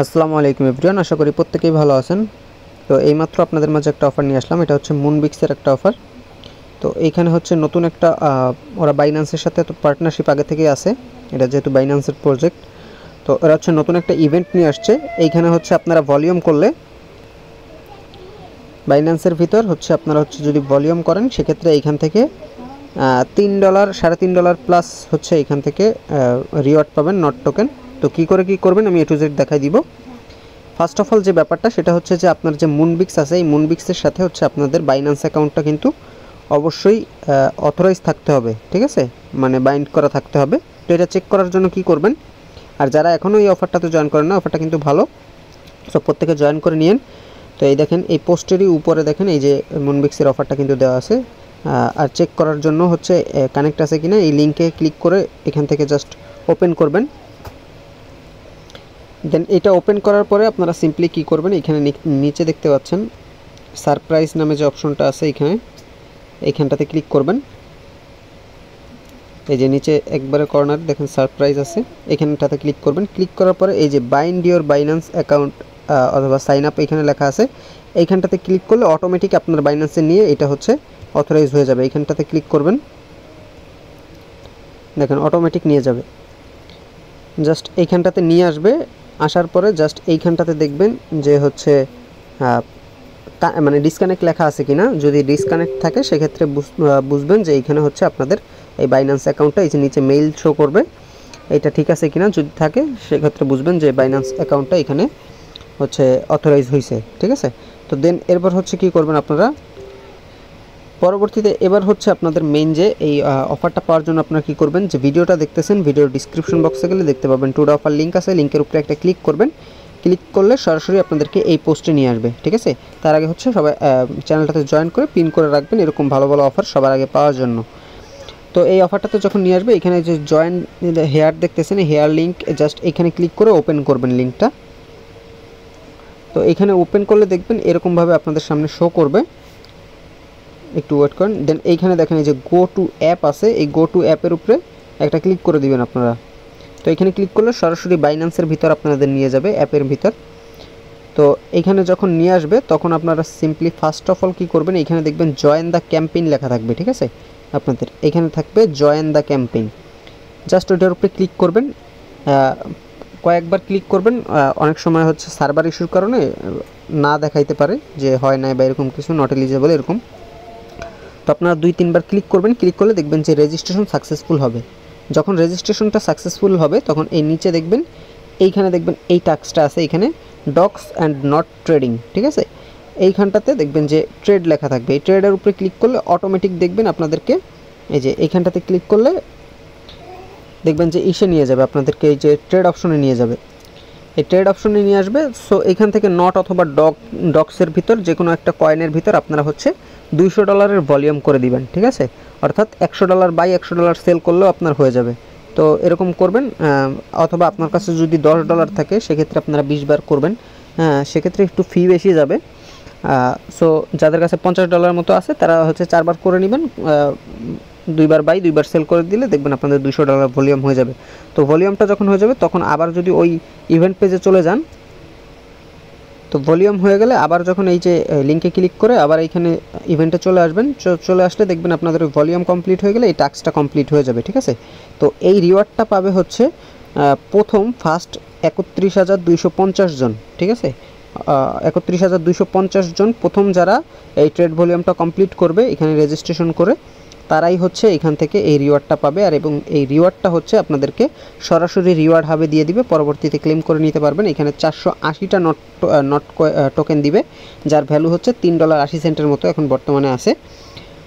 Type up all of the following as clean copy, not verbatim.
আসসালামু আলাইকুম এভরিওয়ান, আশা করি প্রত্যেকেই ভালো আছেন। তো এইমাত্র আপনাদের মাঝে একটা অফার নিয়ে আসলাম। এটা হচ্ছে মুনবিক্সের একটা অফার। তো এইখানে হচ্ছে নতুন একটা ওরা বাইন্যান্সের সাথে তো পার্টনারশিপ আগে থেকেই আছে, এটা যেহেতু বাইন্যান্সের প্রজেক্ট। তো এরা হচ্ছে নতুন একটা ইভেন্ট নিয়ে আসছে। এইখানে হচ্ছে আপনারা ভলিউম করলে বাইন্যান্সের ভিতর হচ্ছে আপনারা হচ্ছে যদি ভলিউম করেন সেক্ষেত্রে এইখান থেকে $3 $3.5 প্লাস হচ্ছে এইখান থেকে রিওয়ার্ড পাবেন, নট টোকেন। তো কী করবেন আমি A to Z দেখাই দিব। ফার্স্ট অফ অল যে ব্যাপারটা সেটা হচ্ছে যে আপনার যে মুনবিক্স আছে, এই মুনবিক্সের সাথে হচ্ছে আপনাদের বাইন্যান্স অ্যাকাউন্টটা কিন্তু অবশ্যই অথরাইজ থাকতে হবে, ঠিক আছে, মানে বাইন্ড করা থাকতে হবে। তো এটা চেক করার জন্য কি করবেন, আর যারা এখনও এই অফারটাতে জয়েন করেন না, অফারটা কিন্তু ভালো, সো প্রত্যেকে জয়েন করে নিন। তো এই দেখেন এই পোস্টেরই উপরে দেখেন এই যে মুনবিক্সের অফারটা কিন্তু দেওয়া আছে। আর চেক করার জন্য হচ্ছে কানেক্ট আছে কিনা এই লিঙ্কে ক্লিক করে এখান থেকে জাস্ট ওপেন করবেন। দেন এটা ওপেন করার পরে আপনারা সিম্পলি কী করবেন, এখানে নিচে দেখতে পাচ্ছেন সারপ্রাইজ নামে যে অপশনটা আছে, এইখানটাতে ক্লিক করবেন। এই যে নিচে একবারে কর্নার দেখেন সারপ্রাইজ আছে, এখানটাতে ক্লিক করবেন। ক্লিক করার পরে এই যে বাইন্ড ইওর বাইন্যান্স অ্যাকাউন্ট অথবা সাইন আপ এখানে লেখা আছে, এইখানটাতে ক্লিক করলে অটোমেটিক আপনার বাইন্যান্সে নিয়ে এটা হচ্ছে অথরাইজ হয়ে যাবে। এইখানটাতে ক্লিক করবেন, দেখেন অটোমেটিক নিয়ে যাবে, জাস্ট এইখানটাতে নিয়ে আসবে। আসার পরে জাস্ট এইখানটাতে দেখবেন যে হচ্ছে মানে ডিসকানেক্ট লেখা আছে কিনা। যদি ডিসকানেক্ট থাকে সেক্ষেত্রে বুঝবেন যে এইখানে হচ্ছে আপনাদের এই বাইন্যান্স অ্যাকাউন্টটা এই যে নিচে মেইল শো করবে, এটা ঠিক আছে কিনা। যদি থাকে সেক্ষেত্রে বুঝবেন যে বাইন্যান্স অ্যাকাউন্টটা এখানে হচ্ছে অথরাইজ হয়েছে, ঠিক আছে। তো দেন এরপর হচ্ছে কি করবেন আপনারা পরবর্তীতে, এবার হচ্ছে আপনাদের মেইন যে এই অফারটা পাওয়ার জন্য আপনারা কী করবেন, যে ভিডিওটা দেখতেছেন ভিডিওর ডিসক্রিপশন বক্সে গেলে দেখতে পাবেন টুডে অফার লিঙ্ক আছে, লিঙ্কের উপরে একটা ক্লিক করবেন। ক্লিক করলে সরাসরি আপনাদেরকে এই পোস্টে নিয়ে আসবে, ঠিক আছে। তার আগে হচ্ছে সবাই চ্যানেলটাতে জয়েন করে পিন করে রাখবেন এরকম ভালো ভালো অফার সবার আগে পাওয়ার জন্য। তো এই অফারটাতে যখন নিয়ে আসবে এখানে যে জয়েন হেয়ার দেখতেছেন, হেয়ার লিঙ্ক জাস্ট এখানে ক্লিক করে ওপেন করবেন লিঙ্কটা। তো এখানে ওপেন করলে দেখবেন এরকমভাবে আপনাদের সামনে শো করবে, একটু ওয়েট করেন। দেন এইখানে দেখেন এই যে গো টু অ্যাপ আছে, এই গো টু অ্যাপের উপরে একটা ক্লিক করে দিবেন আপনারা। তো এখানে ক্লিক করলে সরাসরি বাইন্যান্সের ভিতর আপনাদের নিয়ে যাবে, অ্যাপের ভিতর। তো এইখানে যখন নিয়ে আসবে তখন আপনারা সিম্পলি ফার্স্ট অফ অল কী করবেন, এখানে দেখবেন জয়েন দ্য ক্যাম্পেইন লেখা থাকবে, ঠিক আছে। আপনাদের এখানে থাকবে জয়েন দ্য ক্যাম্পেইন, জাস্ট ওইটার উপরে ক্লিক করবেন। কয়েকবার ক্লিক করবেন, অনেক সময় হচ্ছে সার্ভার ইস্যুর কারণে না দেখাইতে পারে যে হয় না বা এরকম কিছু, নট এলিজেবল এরকম। তো আপনারা 2-3 বার ক্লিক করবেন, ক্লিক করলে দেখবেন যে রেজিস্ট্রেশন সাকসেসফুল হবে। যখন রেজিস্ট্রেশনটা সাকসেসফুল হবে তখন এই নিচে দেখবেন এইখানে দেখবেন এই টাস্কটা আছে, এখানে ডক্স অ্যান্ড নট ট্রেডিং, ঠিক আছে। এইখানটাতে দেখবেন যে ট্রেড লেখা থাকবে, এই ট্রেডের উপরে ক্লিক করলে অটোমেটিক দেখবেন আপনাদেরকে এই যে এইখানটাতে ক্লিক করলে দেখবেন যে ইসে নিয়ে যাবে আপনাদেরকে, এই যে ট্রেড অপশনে নিয়ে যাবে, এই ট্রেড অপশনে নিয়ে আসবে। সো এখান থেকে নট অথবা ডক্সের ভিতর যে কোনো একটা কয়েনের ভিতর আপনারা হচ্ছে $200 ভলিউম করে দিবেন, ঠিক আছে। অর্থাৎ $100 বাই $100 সেল করলেও আপনার হয়ে যাবে। তো এরকম করবেন, অথবা আপনার কাছে যদি $10 থাকে সেক্ষেত্রে আপনারা 20 বার করবেন, সেক্ষেত্রে একটু ফি বেশি যাবে। সো যাদের কাছে $50 মতো আছে তারা হচ্ছে 4 বার করে নেবেন, 2 বার সেল করে দিলে দেখবেন আপনাদের $200 ভলিউম হয়ে যাবে। তো ভলিউমটা যখন হয়ে যাবে তখন আবার যদি ওই ইভেন্ট পেজে চলে যান, তো ভলিউম হয়ে গেলে আবার যখন এই যে লিঙ্কে ক্লিক করে আবার এইখানে ইভেন্টে চলে আসবেন, চলে আসলে দেখবেন আপনাদের ওই ভলিউম কমপ্লিট হয়ে গেলে এই টাস্কটা কমপ্লিট হয়ে যাবে, ঠিক আছে। তো এই রিওয়ার্ডটা পাবে হচ্ছে প্রথম ফার্স্ট 31,250 জন, ঠিক আছে। 31,250 জন প্রথম যারা এই ট্রেড ভলিউমটা কমপ্লিট করবে এখানে রেজিস্ট্রেশন করে, তারাই হচ্ছে এখান থেকে এই রিওয়ার্ডটা পাবে। আর এবং এই রিওয়ার্ডটা হচ্ছে আপনাদেরকে সরাসরি রিওয়ার্ড হাবে দিয়ে দিবে, পরবর্তীতে ক্লেম করে নিতে পারবেন। এখানে 480টা নট টোকেন দিবে, যার ভ্যালু হচ্ছে $3.80 মতো এখন বর্তমানে আছে।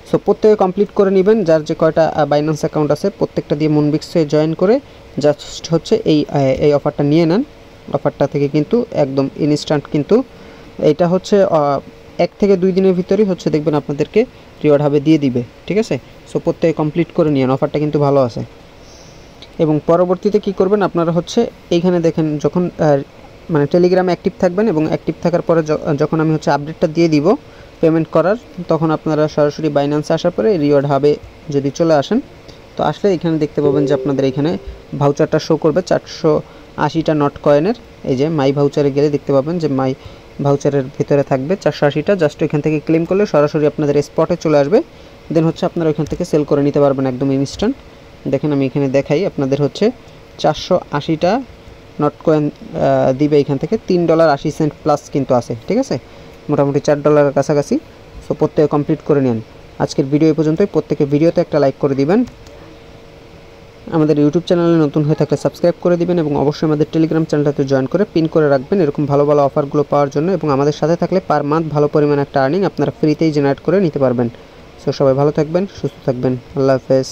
সো প্রত্যেকে কমপ্লিট করে নেবেন, যার যে কয়টা বাইন্যান্স অ্যাকাউন্ট আছে প্রত্যেকটা দিয়ে মুনবিক্সে জয়েন করে জাস্ট হচ্ছে এই অফারটা নিয়ে নেন। অফারটা থেকে কিন্তু একদম ইনস্ট্যান্ট, কিন্তু এটা হচ্ছে 1 থেকে 2 দিনের ভিতরেই হচ্ছে দেখবেন আপনাদেরকে রিওয়ার্ড হাবে দিয়ে দিবে, ঠিক আছে। সো প্রত্যেকে কমপ্লিট করে নিন, অফারটা কিন্তু ভালো আছে। এবং পরবর্তীতে কি করবেন আপনারা হচ্ছে এইখানে দেখেন যখন মানে টেলিগ্রামে অ্যাক্টিভ থাকবেন এবং অ্যাক্টিভ থাকার পরে যখন আমি হচ্ছে আপডেটটা দিয়ে দিব পেমেন্ট করার, তখন আপনারা সরাসরি বাইন্যান্সে আসার পরে রিওয়ার্ড হাবে যদি চলে আসেন, তো আসলে এখানে দেখতে পাবেন যে আপনাদের এখানে ভাউচারটা শো করবে 80টা নট কয়েনের এই যে মাই ভাউচারে গেলে দেখতে পাবেন যে মাই ভাউচারের ভিতরে থাকবে 480টা। জাস্ট এখান থেকে ক্লেম করলে সরাসরি আপনাদের স্পটে চলে আসবে। দেন হচ্ছে আপনারা ওইখান থেকে সেল করে নিতে পারবেন একদম ইনস্ট্যান্ট। দেখেন আমি এখানে দেখাই, আপনাদের হচ্ছে 480টা নট কয়েন দিবে এখান থেকে। $3.80 প্লাস কিন্তু আছে, ঠিক আছে, মোটামুটি $4 কাছাকাছি। সো প্রত্যেকে কমপ্লিট করে নিন। আজকের ভিডিও এই পর্যন্তই। প্রত্যেকে ভিডিওতে একটা লাইক করে দিবেন। আমাদের ইউটিউব চ্যানেলে নতুন হয়ে থাকলে সাবস্ক্রাইব করে দিবেন এবং অবশ্যই আমাদের টেলিগ্রাম চ্যানেলটাতে জয়েন করে পিন করে রাখবেন এরকম ভালো ভালো অফারগুলো পাওয়ার জন্য। এবং আমাদের সাথে থাকলে পার মান্থ ভালো পরিমাণ একটা আর্নিং আপনারা ফ্রিতেই জেনারেট করে নিতে পারবেন। সো সবাই ভালো থাকবেন, সুস্থ থাকবেন। আল্লাহ হাফেজ।